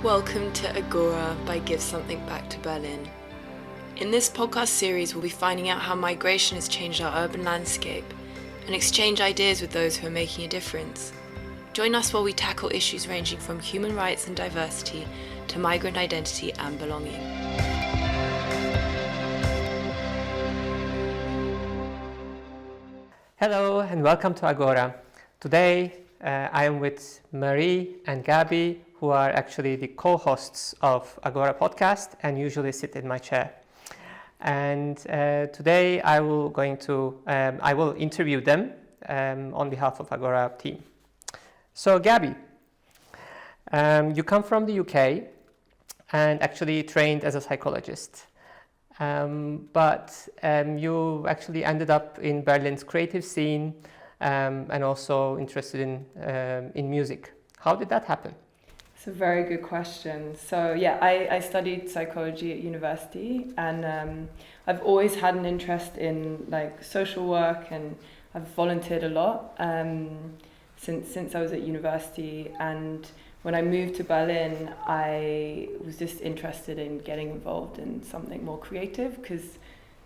Welcome to Agora by Give Something Back to Berlin. In this podcast series, we'll be finding out how migration has changed our urban landscape and exchange ideas with those who are making a difference. Join us while we tackle issues ranging from human rights and diversity to migrant identity and belonging. Hello and welcome to Agora. Today I am with Marie and Gaby, who are actually the co-hosts of Agora podcast and usually sit in my chair. And today I will interview them on behalf of Agora team. So Gaby, you come from the UK and actually trained as a psychologist. But you actually ended up in Berlin's creative scene and also interested in music. How did that happen? It's a very good question. So I studied psychology at university, and I've always had an interest in like social work, and I've volunteered a lot since I was at university. And when I moved to Berlin, I was just interested in getting involved in something more creative because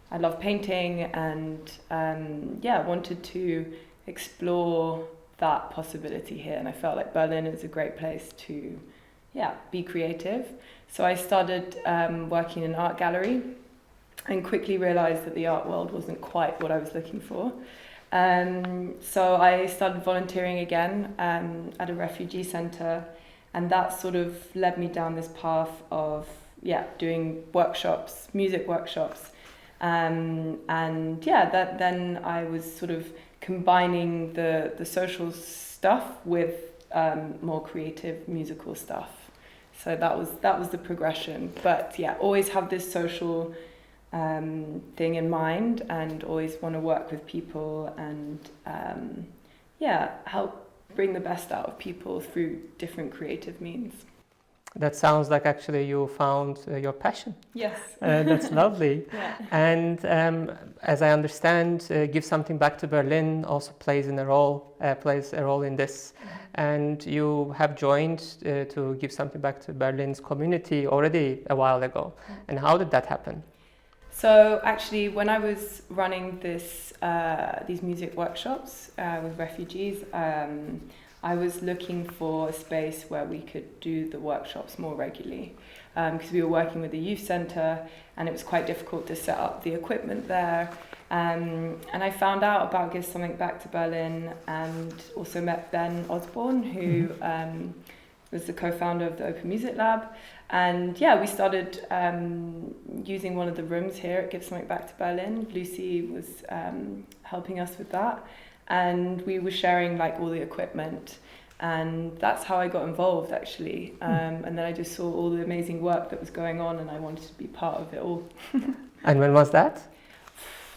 I love painting and wanted to explore that possibility here. And I felt like Berlin is a great place to be creative. So I started working in an art gallery and quickly realized that the art world wasn't quite what I was looking for. So I started volunteering again at a refugee center. And that sort of led me down this path of doing workshops, music workshops, then I was sort of combining the social stuff with more creative musical stuff. So that was the progression. But always have this social thing in mind, and always want to work with people and help bring the best out of people through different creative means. That sounds like actually you found your passion. Yes. That's lovely. Yeah. And as I understand, Give Something Back to Berlin also plays a role in this. And you have joined to Give Something Back to Berlin's community already a while ago. And how did that happen? So actually, when I was running these music workshops with refugees, I was looking for a space where we could do the workshops more regularly, because we were working with a youth centre and it was quite difficult to set up the equipment there. And I found out about Give Something Back to Berlin and also met Ben Osborne, who was the co-founder of the Open Music Lab. And we started using one of the rooms here at Give Something Back to Berlin. Lucy was helping us with that. And we were sharing like all the equipment. And that's how I got involved actually. And then I just saw all the amazing work that was going on and I wanted to be part of it all. And when was that?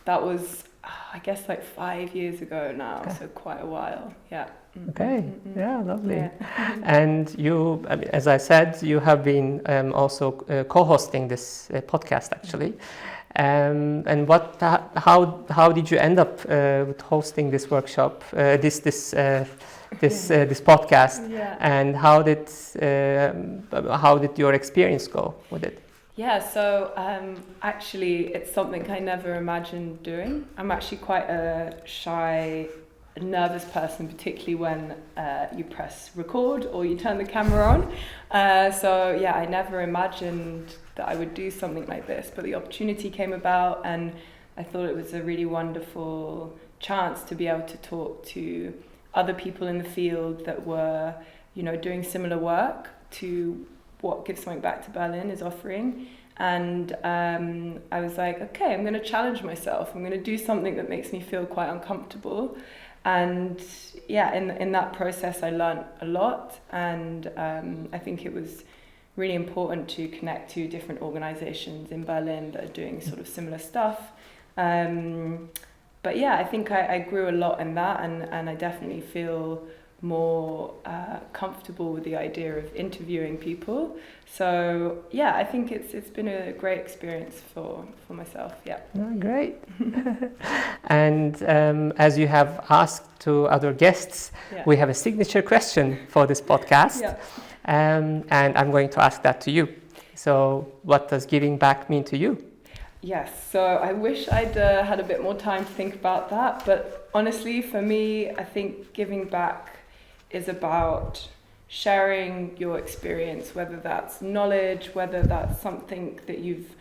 That was, I guess, like 5 years ago now. Okay. So quite a while, Okay, lovely. Yeah. And you, as I said, you have been also co-hosting this podcast actually. And how did you end up with hosting this workshop, this podcast? Yeah. And how did your experience go with it? Yeah, so actually it's something I never imagined doing. I'm actually quite a shy, nervous person, particularly when you press record or you turn the camera on. I never imagined that I would do something like this, but the opportunity came about and I thought it was a really wonderful chance to be able to talk to other people in the field that were, doing similar work to what Give Something Back to Berlin is offering. And I was like, okay, I'm going to challenge myself. I'm going to do something that makes me feel quite uncomfortable. And in that process, I learned a lot. And I think it was really important to connect to different organizations in Berlin that are doing sort of similar stuff. I think I grew a lot in that, and I definitely feel more comfortable with the idea of interviewing people. So I think it's been a great experience for myself. Great. And as you have asked to other guests, we have a signature question for this podcast. And I'm going to ask that to you. So what does giving back mean to you? Yes, so I wish I'd had a bit more time to think about that, but honestly, for me, I think giving back is about sharing your experience, whether that's knowledge, whether that's something that you've,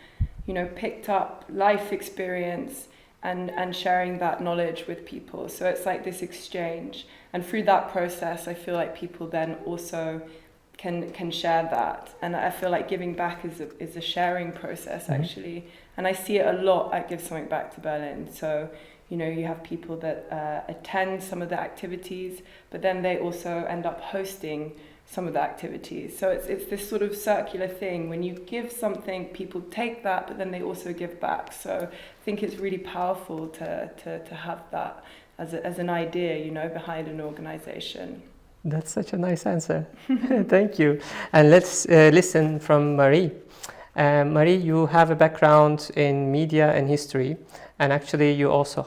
picked up, life experience, and sharing that knowledge with people. So it's like this exchange, and through that process, I feel like people then also can share that, and I feel like giving back is a sharing process actually, and I see it a lot at Give Something Back to Berlin. So you have people that attend some of the activities, but then they also end up hosting some of the activities. So it's this sort of circular thing. When you give something, people take that, but then they also give back. So I think it's really powerful to have that as an idea, behind an organization. That's such a nice answer. Thank you. And let's listen from Marie. Marie, you have a background in media and history, and actually you also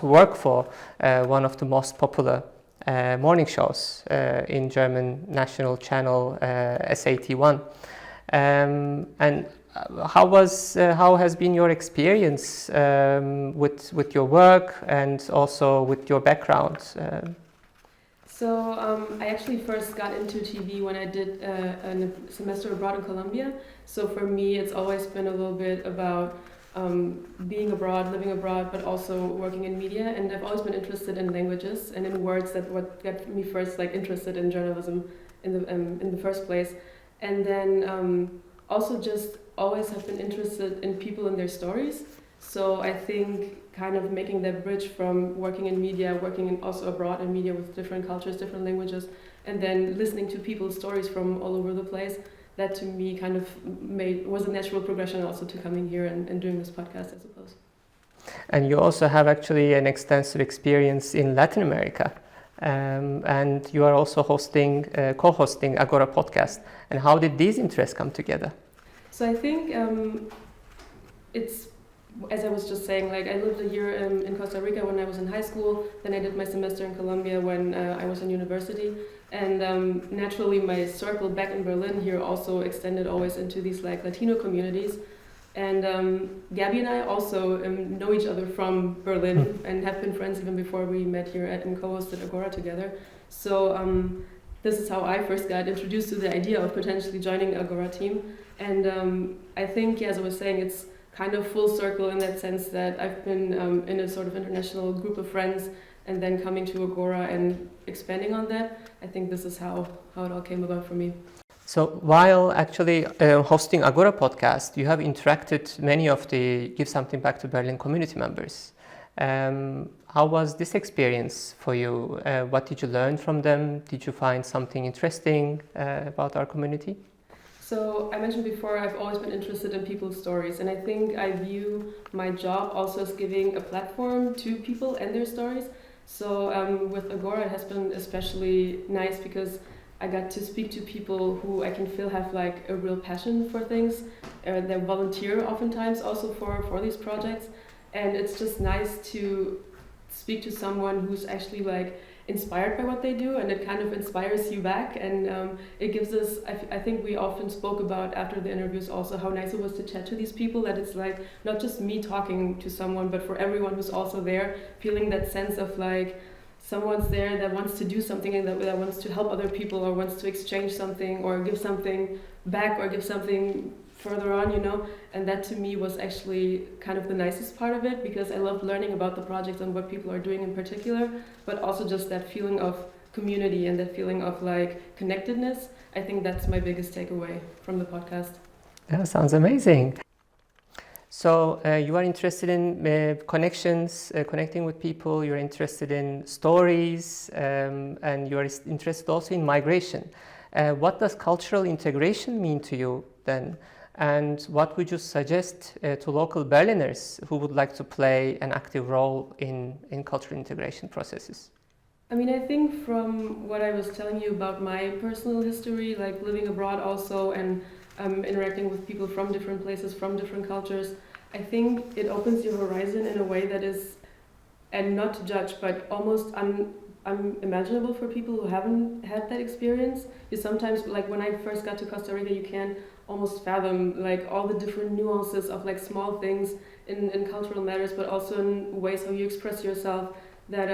work for one of the most popular morning shows in German national channel SAT1. And how has been your experience with your work and also with your background? So I actually first got into TV when I did a semester abroad in Colombia. So for me, it's always been a little bit about being abroad, living abroad, but also working in media. And I've always been interested in languages and in words. That what got me first interested in journalism in the first place. And then also just always have been interested in people and their stories. So I think kind of making that bridge from working in media, working also abroad in media with different cultures, different languages, and then listening to people's stories from all over the place, that to me kind of was a natural progression also to coming here and doing this podcast, I suppose. And you also have actually an extensive experience in Latin America. And you are also co-hosting Agora podcast. And how did these interests come together? So I think it's, as I was just saying, I lived a year in Costa Rica when I was in high school. Then I did my semester in Colombia when I was in university. And naturally, my circle back in Berlin here also extended always into these Latino communities. And Gaby and I also know each other from Berlin and have been friends even before we met here and co-hosted Agora together. So this is how I first got introduced to the idea of potentially joining Agora team. And I think, as I was saying, it's kind of full circle in that sense that I've been in a sort of international group of friends and then coming to Agora and expanding on that. I think this is how it all came about for me. So while actually hosting Agora podcast, you have interacted many of the Give Something Back to Berlin community members. How was this experience for you? What did you learn from them? Did you find something interesting about our community? So I mentioned before, I've always been interested in people's stories, and I think I view my job also as giving a platform to people and their stories. So with Agora, it has been especially nice because I got to speak to people who I can feel have a real passion for things. They volunteer oftentimes also for these projects, and it's just nice to speak to someone who's actually inspired by what they do, and it kind of inspires you back, and it gives us, I think we often spoke about after the interviews also how nice it was to chat to these people, that it's not just me talking to someone, but for everyone who's also there, feeling that sense of someone's there that wants to do something and that wants to help other people or wants to exchange something or give something back or give something further on, and that to me was actually kind of the nicest part of it, because I love learning about the projects and what people are doing in particular, but also just that feeling of community and that feeling of connectedness. I think that's my biggest takeaway from the podcast. That sounds amazing. So you are interested in connections, connecting with people, you're interested in stories, and you're interested also in migration. What does cultural integration mean to you then? And what would you suggest to local Berliners who would like to play an active role in cultural integration processes? I mean, I think from what I was telling you about my personal history, living abroad also and interacting with people from different places, from different cultures, I think it opens your horizon in a way that is, and not to judge, but almost unimaginable for people who haven't had that experience. You sometimes, like when I first got to Costa Rica, you can't almost fathom like all the different nuances of like small things in cultural matters, but also in ways how you express yourself, that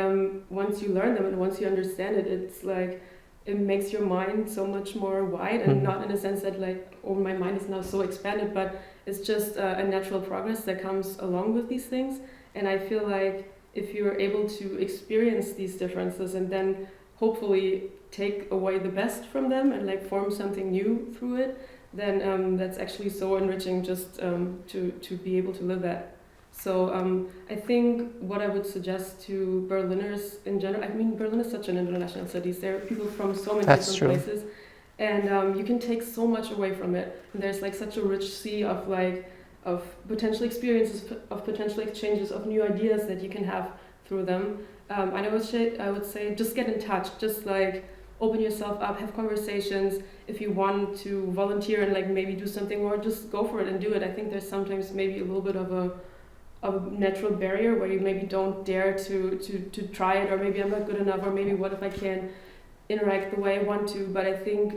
once you learn them and once you understand it, it's like it makes your mind so much more wide, and not in a sense that like, oh, my mind is now so expanded, but it's just a natural progress that comes along with these things. And I feel like if you're able to experience these differences and then hopefully take away the best from them and like form something new through it, then that's actually so enriching just to be able to live that. So I think what I would suggest to Berliners in general, I mean, Berlin is such an international city. There are people from so many different places, and you can take so much away from it. And there's like such a rich sea of like of potential experiences, of potential exchanges, of new ideas that you can have through them. And I would say just get in touch, just like open yourself up, have conversations. If you want to volunteer and like maybe do something more, just go for it and do it. I think there's sometimes maybe a little bit of a natural barrier where you maybe don't dare to try it, or maybe I'm not good enough, or maybe what if I can't interact the way I want to. But I think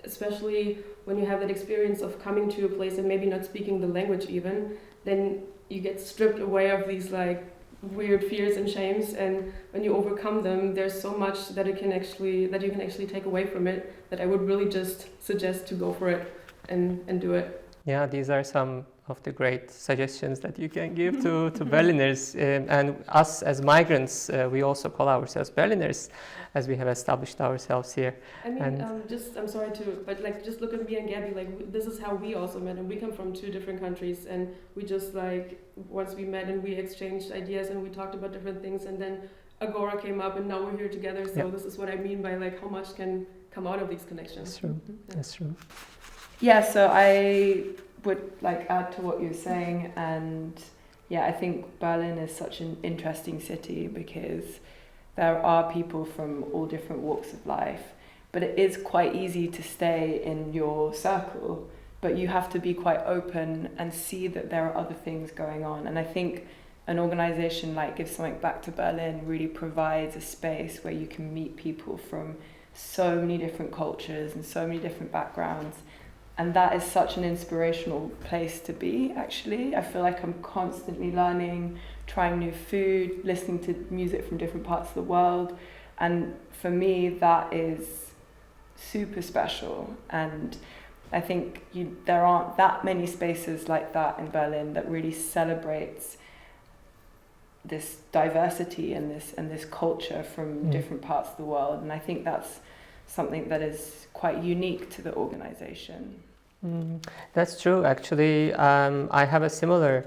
especially when you have that experience of coming to a place and maybe not speaking the language even, then you get stripped away of these like weird fears and shames, and when you overcome them, there's so much that you can actually take away from it, that I would really just suggest to go for it and do it. Yeah, these are some of the great suggestions that you can give to Berliners. And us as migrants, we also call ourselves Berliners, as we have established ourselves here. I mean, I'm sorry but like, just look at me and Gaby, like, this is how we also met, and we come from 2 different countries, and we just like, once we met and we exchanged ideas and we talked about different things, and then Agora came up, and now we're here together. So This is what I mean by like how much can come out of these connections. That's true. Yeah. That's true. Yeah, so I would like add to what you're saying, and yeah, I think Berlin is such an interesting city because there are people from all different walks of life, but it is quite easy to stay in your circle, but you have to be quite open and see that there are other things going on. And I think an organization like Give Something Back to Berlin really provides a space where you can meet people from so many different cultures and so many different backgrounds. And that is such an inspirational place to be, actually. I feel like I'm constantly learning, trying new food, listening to music from different parts of the world. And for me, that is super special. And I think there aren't that many spaces like that in Berlin that really celebrates this diversity and this culture from different parts of the world. And I think that's something that is quite unique to the organization. That's true. Actually, I have a similar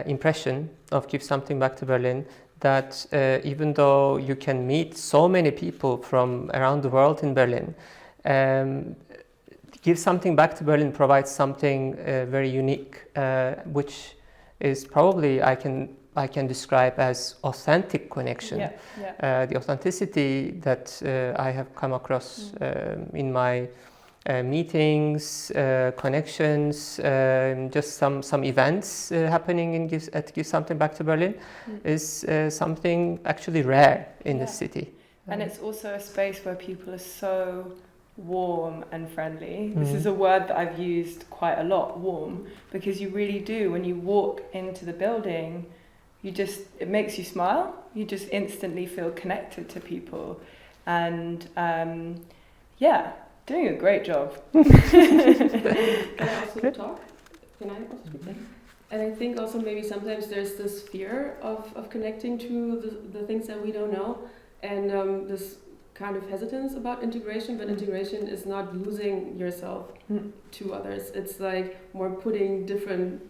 impression of Give Something Back to Berlin, that even though you can meet so many people from around the world in Berlin, Give Something Back to Berlin provides something very unique, which is probably I can describe as authentic connection. The authenticity that I have come across in my meetings, connections, just some events happening at Give Something Back to Berlin is something actually rare in the city. And it's also a space where people are so warm and friendly. This is a word that I've used quite a lot, warm, because you really do. When you walk into the building, it makes you smile. You just instantly feel connected to people. And doing a great job. Can I also talk? Can I also speak? And I think also maybe sometimes there's this fear of connecting to the things that we don't know, and this kind of hesitance about integration, but integration is not losing yourself to others. It's like more putting different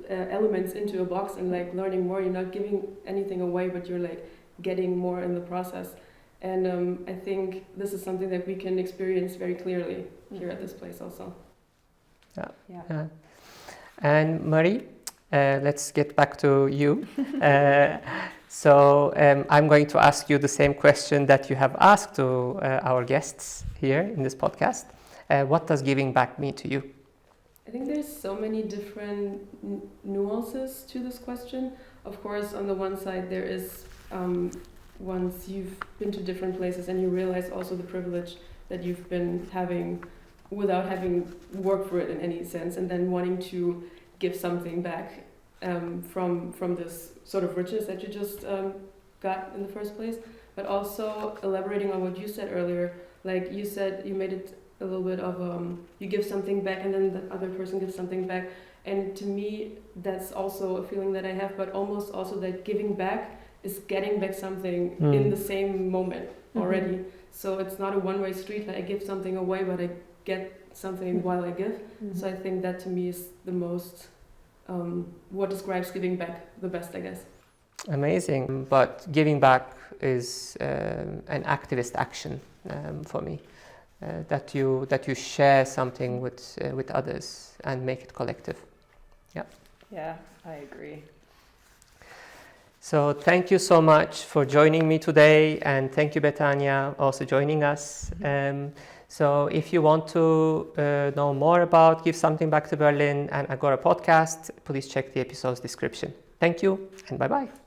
elements into a box and like learning more. You're not giving anything away, but you're like getting more in the process. And I think this is something that we can experience very clearly here at this place also. Yeah. And Marie, let's get back to you. So I'm going to ask you the same question that you have asked to our guests here in this podcast. What does giving back mean to you? I think there's so many different nuances to this question. Of course, on the one side, there is once you've been to different places and you realize also the privilege that you've been having without having worked for it in any sense, and then wanting to give something back from this sort of riches that you just got in the first place. But also elaborating on what you said earlier, like you said, you made it a little bit of you give something back and then the other person gives something back. And to me, that's also a feeling that I have, but almost also that giving back is getting back something in the same moment already. So it's not a one-way street, like I give something away, but I get something while I give. So I think that to me is the most, what describes giving back the best, I guess. Amazing. But giving back is an activist action for me. That you share something with others and make it collective. Yeah, I agree. So thank you so much for joining me today, and thank you, Bethania, also joining us. So if you want to know more about Give Something Back to Berlin and Agora podcast, please check the episode's description. Thank you, and bye-bye.